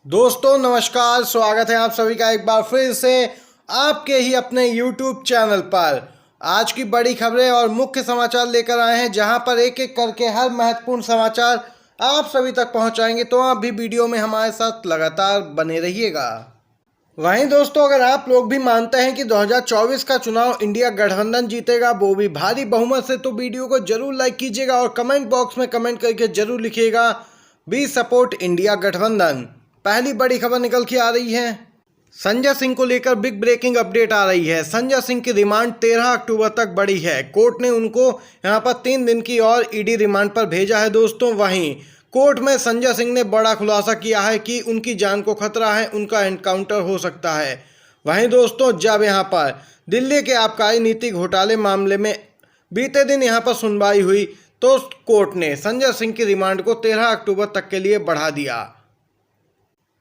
दोस्तों नमस्कार, स्वागत है आप सभी का एक बार फिर से आपके ही अपने YouTube चैनल पर। आज की बड़ी खबरें और मुख्य समाचार लेकर आए हैं, जहां पर एक एक करके हर महत्वपूर्ण समाचार आप सभी तक पहुंचाएंगे। तो आप भी वीडियो में हमारे साथ लगातार बने रहिएगा। वहीं दोस्तों, अगर आप लोग भी मानते हैं कि 2024 का चुनाव इंडिया गठबंधन जीतेगा, वो भी भारी बहुमत से, तो वीडियो को जरूर लाइक कीजिएगा और कमेंट बॉक्स में कमेंट करके जरूर लिखिएगा वी सपोर्ट इंडिया गठबंधन। पहली बड़ी खबर निकल के आ रही है। संजय सिंह को लेकर बिग ब्रेकिंग अपडेट आ रही है। संजय सिंह की रिमांड 13 अक्टूबर तक बढ़ी है। कोर्ट ने उनको यहां पर 3 दिन की और ईडी रिमांड पर भेजा है दोस्तों। वहीं कोर्ट में संजय सिंह ने बड़ा खुलासा किया है कि उनकी जान को खतरा है, उनका एनकाउंटर हो सकता है। वहीं दोस्तों, जब यहां पर दिल्ली के आबकारी नीति घोटाले मामले में बीते दिन यहां पर सुनवाई हुई, तो कोर्ट ने संजय सिंह की रिमांड को 13 अक्टूबर तक के लिए बढ़ा दिया।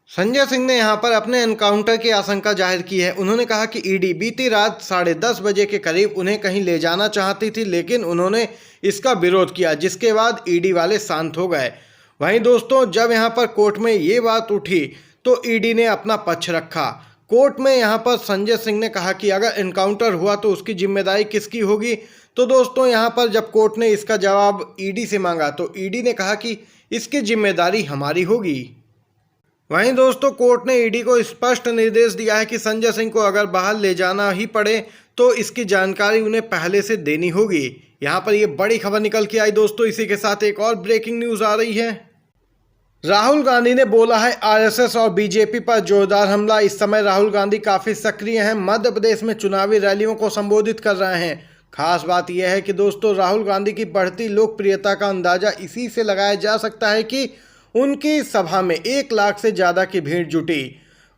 संजय सिंह ने यहां पर अपने एनकाउंटर की आशंका जाहिर की है। उन्होंने कहा कि ईडी बीती रात 10:30 बजे के करीब उन्हें कहीं ले जाना चाहती थी, लेकिन उन्होंने इसका विरोध किया, जिसके बाद ईडी वाले शांत हो गए। वहीं दोस्तों, जब यहां पर कोर्ट में ये बात उठी तो ईडी ने अपना पक्ष रखा। कोर्ट में यहां पर संजय सिंह ने कहा कि अगर एनकाउंटर हुआ तो उसकी जिम्मेदारी किसकी होगी। तो दोस्तों, यहां पर जब कोर्ट ने इसका जवाब ईडी से मांगा तो ईडी ने कहा कि इसकी जिम्मेदारी हमारी होगी। वहीं दोस्तों, कोर्ट ने ईडी को स्पष्ट निर्देश दिया है कि संजय सिंह को अगर बाहर ले जाना ही पड़े तो इसकी जानकारी उन्हें पहले से देनी होगी। यहां पर ये बड़ी खबर निकल के आई दोस्तों। इसी के साथ एक और ब्रेकिंग न्यूज आ रही है। राहुल गांधी ने बोला है आरएसएस और बीजेपी पर जोरदार हमला। इस समय राहुल गांधी काफी सक्रिय हैं, मध्य प्रदेश में चुनावी रैलियों को संबोधित कर रहे हैं। खास बात यह है कि दोस्तों, राहुल गांधी की बढ़ती लोकप्रियता का अंदाजा इसी से लगाया जा सकता है कि उनकी सभा में 1 लाख से ज़्यादा की भीड़ जुटी।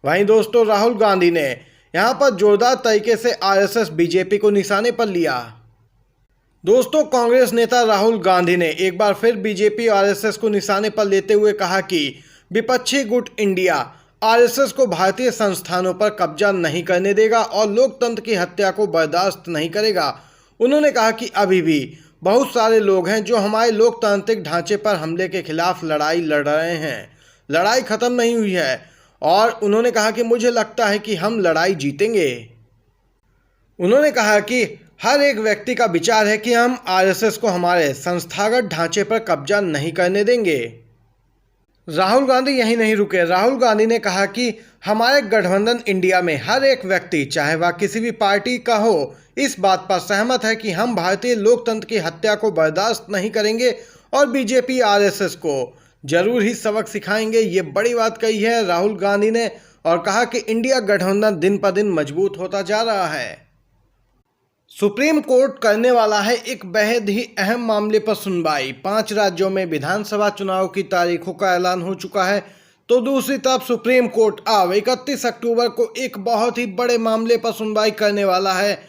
वहीं दोस्तों, राहुल गांधी ने यहां पर जोरदार तरीके से आरएसएस बीजेपी को निशाने पर लिया। दोस्तों, कांग्रेस नेता राहुल गांधी ने एक बार फिर बीजेपी और आरएसएस को निशाने पर लेते हुए कहा कि विपक्षी गुट इंडिया आरएसएस को भारतीय संस्थानों पर कब्जा नहीं करने देगा और लोकतंत्र की हत्या को बर्दाश्त नहीं करेगा। उन्होंने कहा कि अभी भी बहुत सारे लोग हैं जो हमारे लोकतांत्रिक ढांचे पर हमले के खिलाफ लड़ाई लड़ रहे हैं। लड़ाई खत्म नहीं हुई है और उन्होंने कहा कि मुझे लगता है कि हम लड़ाई जीतेंगे। उन्होंने कहा कि हर एक व्यक्ति का विचार है कि हम आरएसएस को हमारे संस्थागत ढांचे पर कब्जा नहीं करने देंगे। राहुल गांधी यहीं नहीं रुके। राहुल गांधी ने कहा कि हमारे गठबंधन इंडिया में हर एक व्यक्ति, चाहे वह किसी भी पार्टी का हो, इस बात पर सहमत है कि हम भारतीय लोकतंत्र की हत्या को बर्दाश्त नहीं करेंगे और बीजेपी आरएसएस को जरूर ही सबक सिखाएंगे। ये बड़ी बात कही है राहुल गांधी ने और कहा कि इंडिया गठबंधन दिन पर दिन मजबूत होता जा रहा है। सुप्रीम कोर्ट करने वाला है एक बेहद ही अहम मामले पर सुनवाई। 5 राज्यों में विधानसभा चुनाव की तारीखों का ऐलान हो चुका है, तो दूसरी तरफ सुप्रीम कोर्ट अब 31 अक्टूबर को एक बहुत ही बड़े मामले पर सुनवाई करने वाला है।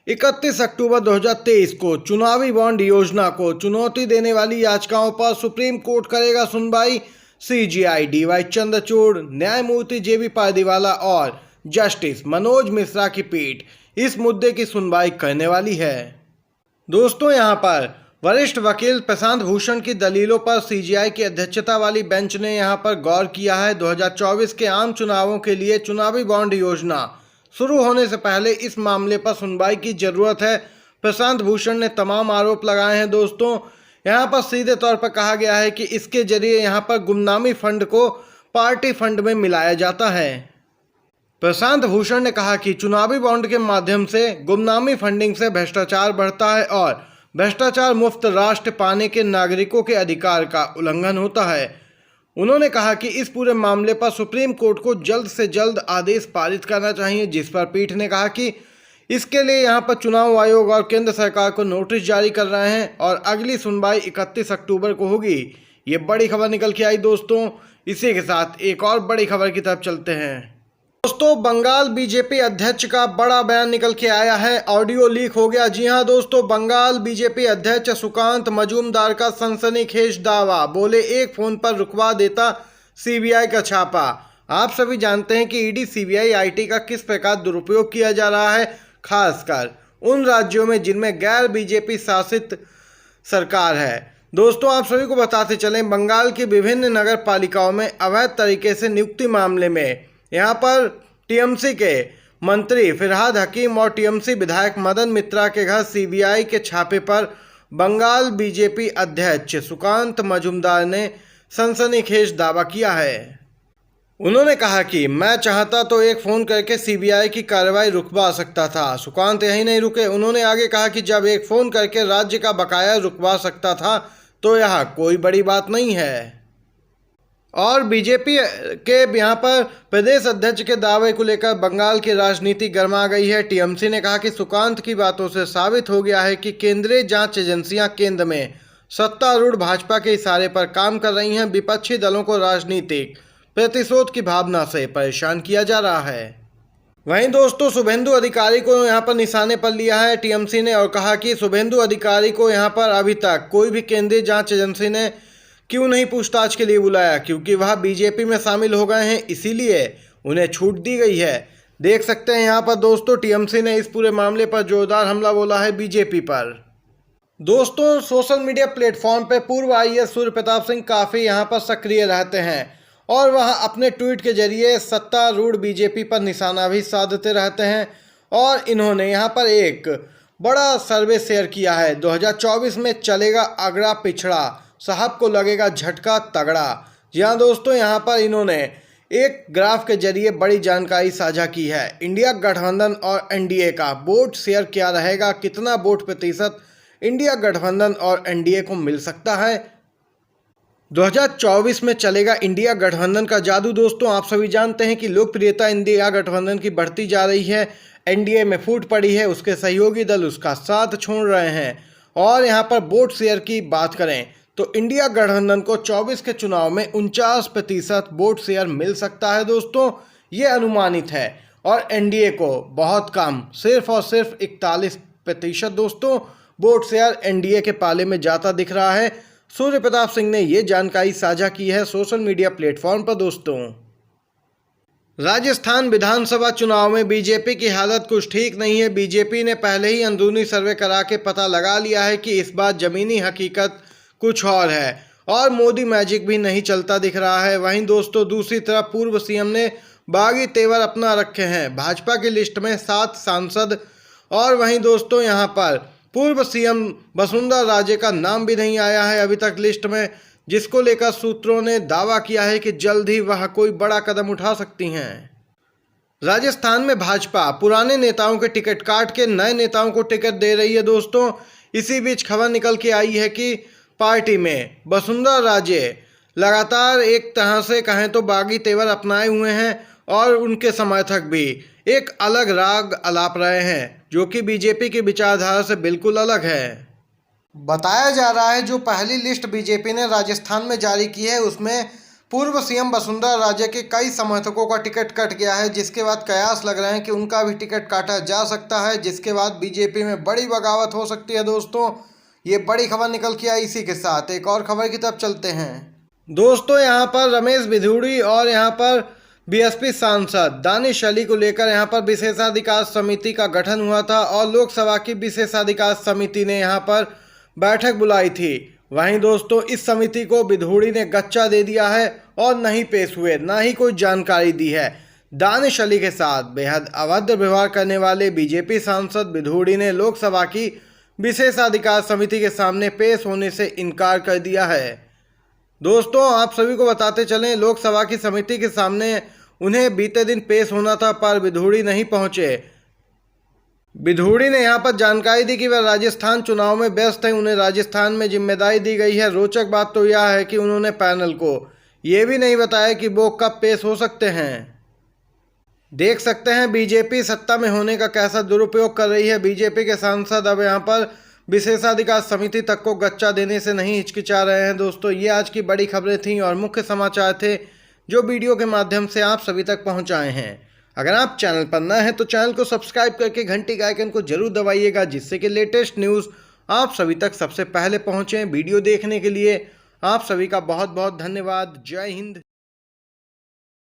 31 अक्टूबर 2023 को चुनावी बॉन्ड योजना को चुनौती देने वाली याचिकाओं पर सुप्रीम कोर्ट करेगा सुनवाई। सीजेआई डीवाई चंद्रचूड़, न्यायमूर्ति जेबी पारदीवाला और जस्टिस मनोज मिश्रा की पीठ इस मुद्दे की सुनवाई करने वाली है। दोस्तों, यहां पर वरिष्ठ वकील प्रशांत भूषण की दलीलों पर सीजेआई की अध्यक्षता वाली बेंच ने यहां पर गौर किया है। 2024 के आम चुनावों के लिए चुनावी बॉन्ड योजना शुरू होने से पहले इस मामले पर सुनवाई की जरूरत है। प्रशांत भूषण ने तमाम आरोप लगाए हैं। दोस्तों, यहां पर सीधे तौर पर कहा गया है कि इसके जरिए यहां पर गुमनामी फंड को पार्टी फंड में मिलाया जाता है। प्रशांत भूषण ने कहा कि चुनावी बॉन्ड के माध्यम से गुमनामी फंडिंग से भ्रष्टाचार बढ़ता है और भ्रष्टाचार मुक्त राष्ट्र पाने के नागरिकों के अधिकार का उल्लंघन होता है। उन्होंने कहा कि इस पूरे मामले पर सुप्रीम कोर्ट को जल्द से जल्द आदेश पारित करना चाहिए, जिस पर पीठ ने कहा कि इसके लिए यहां पर चुनाव आयोग और केंद्र सरकार को नोटिस जारी कर रहे हैं और अगली सुनवाई 31 अक्टूबर को होगी। ये बड़ी खबर निकल के आई दोस्तों। इसी के साथ एक और बड़ी खबर की तरफ चलते हैं। दोस्तों, बंगाल बीजेपी अध्यक्ष का बड़ा बयान निकल के आया है। ऑडियो लीक हो गया। जी हां दोस्तों, बंगाल बीजेपी अध्यक्ष सुकांत मजूमदार का सनसनीखेज दावा। बोले एक फोन पर रुकवा देता सीबीआई का छापा। आप सभी जानते हैं कि ईडी सीबीआई आईटी का किस प्रकार दुरुपयोग किया जा रहा है, खासकर उन राज्यों में जिनमें गैर बीजेपी शासित सरकार है। दोस्तों आप सभी को बताते चलें, बंगाल की विभिन्न नगर पालिकाओं में अवैध तरीके से नियुक्ति मामले में यहां पर टीएमसी के मंत्री फिरहाद हकीम और टीएमसी विधायक मदन मित्रा के घर सीबीआई के छापे पर बंगाल बीजेपी अध्यक्ष सुकांत मजूमदार ने सनसनीखेज दावा किया है। उन्होंने कहा कि मैं चाहता तो एक फ़ोन करके सीबीआई की कार्रवाई रुकवा सकता था। सुकांत यही नहीं रुके, उन्होंने आगे कहा कि जब एक फ़ोन करके राज्य का बकाया रुकवा सकता था तो यह कोई बड़ी बात नहीं है। और बीजेपी के यहाँ पर प्रदेश अध्यक्ष के दावे को लेकर बंगाल की राजनीति गर्मा गई है। टीएमसी ने कहा कि सुकांत की बातों से साबित हो गया है कि केंद्रीय जांच एजेंसियां केंद्र में सत्तारूढ़ भाजपा के इशारे पर काम कर रही हैं। विपक्षी दलों को राजनीतिक प्रतिशोध की भावना से परेशान किया जा रहा है। वहीं दोस्तों शुभेंदु अधिकारी को यहां पर निशाने पर लिया है टीएमसी ने और कहा कि शुभेंदु अधिकारी को यहां पर अभी तक कोई भी केंद्रीय जांच एजेंसी ने क्यों नहीं पूछताछ के लिए बुलाया, क्योंकि वह बीजेपी में शामिल हो गए हैं, इसीलिए उन्हें छूट दी गई है। देख सकते हैं यहाँ पर दोस्तों टीएमसी ने इस पूरे मामले पर जोरदार हमला बोला है बीजेपी पर। दोस्तों सोशल मीडिया प्लेटफॉर्म पर पूर्व आईएएस सूर्य प्रताप सिंह काफ़ी यहाँ पर सक्रिय रहते हैं और वह अपने ट्वीट के जरिए सत्तारूढ़ बीजेपी पर निशाना भी साधते रहते हैं। और इन्होंने यहाँ पर एक बड़ा सर्वे शेयर किया है। 2024 में चलेगा अगड़ा पिछड़ा, साहब को लगेगा झटका तगड़ा। जी हाँ दोस्तों, यहाँ पर इन्होंने एक ग्राफ के जरिए बड़ी जानकारी साझा की है। इंडिया गठबंधन और एनडीए का वोट शेयर क्या रहेगा, कितना वोट प्रतिशत इंडिया गठबंधन और एनडीए को मिल सकता है। 2024 में चलेगा इंडिया गठबंधन का जादू। दोस्तों आप सभी जानते हैं कि लोकप्रियता इंडिया गठबंधन की बढ़ती जा रही है, एनडीए में फूट पड़ी है, उसके सहयोगी दल उसका साथ छोड़ रहे हैं। और यहाँ पर वोट शेयर की बात करें तो इंडिया गठबंधन को 24 के चुनाव में 49% वोट शेयर मिल सकता है। दोस्तों ये अनुमानित है और एनडीए को बहुत कम, सिर्फ और सिर्फ 41% दोस्तों वोट शेयर एनडीए के पाले में जाता दिख रहा है। सूर्य प्रताप सिंह ने ये जानकारी साझा की है सोशल मीडिया प्लेटफॉर्म पर। दोस्तों राजस्थान विधानसभा चुनाव में बीजेपी की हालत कुछ ठीक नहीं है। बीजेपी ने पहले ही अंदरूनी सर्वे करा के पता लगा लिया है कि इस बार जमीनी हकीकत कुछ और है और मोदी मैजिक भी नहीं चलता दिख रहा है। वहीं दोस्तों दूसरी तरफ पूर्व सीएम ने बागी तेवर अपना रखे हैं। भाजपा की लिस्ट में 7 सांसद और वहीं दोस्तों यहाँ पर पूर्व सीएम वसुंधरा राजे का नाम भी नहीं आया है अभी तक लिस्ट में, जिसको लेकर सूत्रों ने दावा किया है कि जल्द ही वह कोई बड़ा कदम उठा सकती हैं। राजस्थान में भाजपा पुराने नेताओं के टिकट काट के नए नेताओं को टिकट दे रही है। दोस्तों इसी बीच खबर निकल के आई है कि पार्टी में वसुंधरा राजे लगातार एक तरह से कहें तो बागी तेवर अपनाए हुए हैं और उनके समर्थक भी एक अलग राग अलाप रहे हैं जो कि बीजेपी की विचारधारा से बिल्कुल अलग है। बताया जा रहा है जो पहली लिस्ट बीजेपी ने राजस्थान में जारी की है उसमें पूर्व सीएम वसुंधरा राजे के कई समर्थकों का टिकट कट गया है, जिसके बाद कयास लग रहे हैं कि उनका भी टिकट काटा जा सकता है, जिसके बाद बीजेपी में बड़ी बगावत हो सकती है। दोस्तों ये बड़ी खबर निकल के आई। इसी के साथ एक और खबर की तरफ चलते हैं। दोस्तों यहाँ पर रमेश बिधूड़ी और यहाँ पर बीएसपी सांसद दानिश अली को लेकर यहाँ पर विशेषाधिकार समिति का गठन हुआ था और लोकसभा की विशेषाधिकार समिति ने यहाँ पर बैठक बुलाई थी। वहीं दोस्तों इस समिति को बिधूड़ी ने गच्चा दे दिया है और नहीं पेश हुए, ना ही कोई जानकारी दी है। दानिश अली के साथ बेहद अभद्र व्यवहार करने वाले बीजेपी सांसद बिधूड़ी ने लोकसभा की विशेषाधिकार समिति के सामने पेश होने से इनकार कर दिया है। दोस्तों आप सभी को बताते चलें, लोकसभा की समिति के सामने उन्हें बीते दिन पेश होना था पर बिधूड़ी नहीं पहुंचे। बिधूड़ी ने यहां पर जानकारी दी कि वह राजस्थान चुनाव में व्यस्त हैं, उन्हें राजस्थान में जिम्मेदारी दी गई है। रोचक बात तो यह है कि उन्होंने पैनल को ये भी नहीं बताया कि वो कब पेश हो सकते हैं। देख सकते हैं बीजेपी सत्ता में होने का कैसा दुरुपयोग कर रही है। बीजेपी के सांसद अब यहाँ पर विशेषाधिकार समिति तक को गच्चा देने से नहीं हिचकिचा रहे हैं। दोस्तों ये आज की बड़ी खबरें थीं और मुख्य समाचार थे जो वीडियो के माध्यम से आप सभी तक पहुंचाए हैं। अगर आप चैनल पर नए हैं तो चैनल को सब्सक्राइब करके घंटी के आइकन को जरूर दबाइएगा, जिससे कि लेटेस्ट न्यूज़ आप सभी तक सबसे पहले पहुंचे। वीडियो देखने के लिए आप सभी का बहुत बहुत धन्यवाद। जय हिंद।